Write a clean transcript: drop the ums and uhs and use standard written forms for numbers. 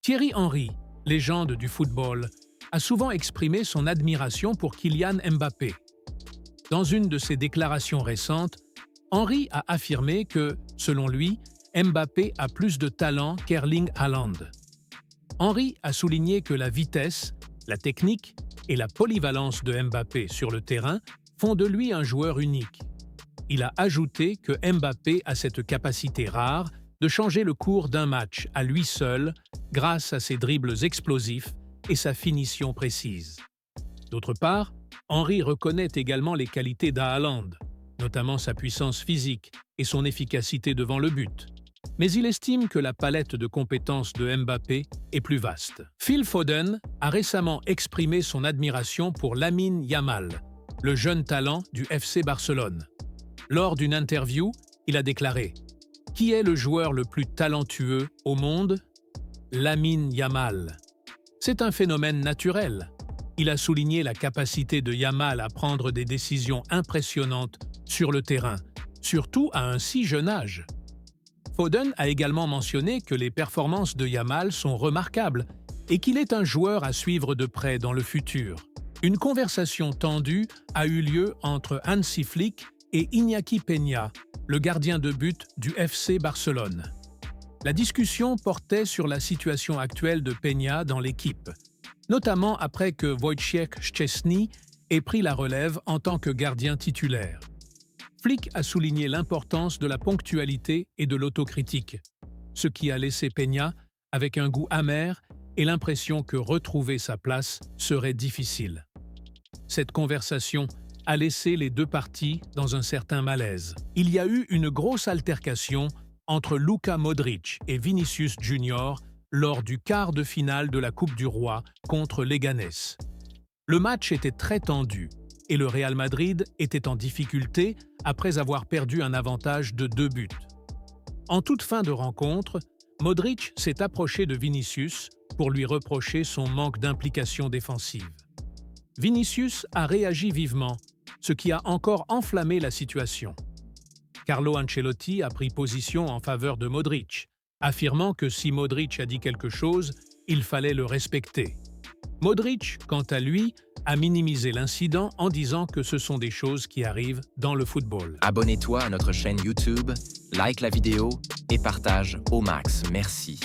Thierry Henry, légende du football, a souvent exprimé son admiration pour Kylian Mbappé. Dans une de ses déclarations récentes, Henry a affirmé que, selon lui, Mbappé a plus de talent qu'Erling Haaland. Henry a souligné que la vitesse, la technique et la polyvalence de Mbappé sur le terrain font de lui un joueur unique. Il a ajouté que Mbappé a cette capacité rare de changer le cours d'un match à lui seul grâce à ses dribbles explosifs et sa finition précise. D'autre part, Henry reconnaît également les qualités d'Haaland, notamment sa puissance physique et son efficacité devant le but. Mais il estime que la palette de compétences de Mbappé est plus vaste. Phil Foden a récemment exprimé son admiration pour Lamine Yamal, le jeune talent du FC Barcelone. Lors d'une interview, il a déclaré « Qui est le joueur le plus talentueux au monde ? Lamine Yamal. C'est un phénomène naturel. » Il a souligné la capacité de Yamal à prendre des décisions impressionnantes sur le terrain, surtout à un si jeune âge. Foden a également mentionné que les performances de Yamal sont remarquables et qu'il est un joueur à suivre de près dans le futur. Une conversation tendue a eu lieu entre Hansi Flick et Iñaki Peña, le gardien de but du FC Barcelone. La discussion portait sur la situation actuelle de Peña dans l'équipe, notamment après que Wojciech Szczęsny ait pris la relève en tant que gardien titulaire. Flick a souligné l'importance de la ponctualité et de l'autocritique, ce qui a laissé Peña avec un goût amer et l'impression que retrouver sa place serait difficile. Cette conversation a laissé les deux parties dans un certain malaise. Il y a eu une grosse altercation entre Luka Modric et Vinicius Junior lors du quart de finale de la Coupe du Roi contre Leganés. Le match était très tendu et le Real Madrid était en difficulté après avoir perdu un avantage de 2 buts. En toute fin de rencontre, Modric s'est approché de Vinicius pour lui reprocher son manque d'implication défensive. Vinicius a réagi vivement, ce qui a encore enflammé la situation. Carlo Ancelotti a pris position en faveur de Modric, affirmant que si Modric a dit quelque chose, il fallait le respecter. Modric, quant à lui, a minimisé l'incident en disant que ce sont des choses qui arrivent dans le football. Abonne-toi à notre chaîne YouTube, like la vidéo et partage au max. Merci.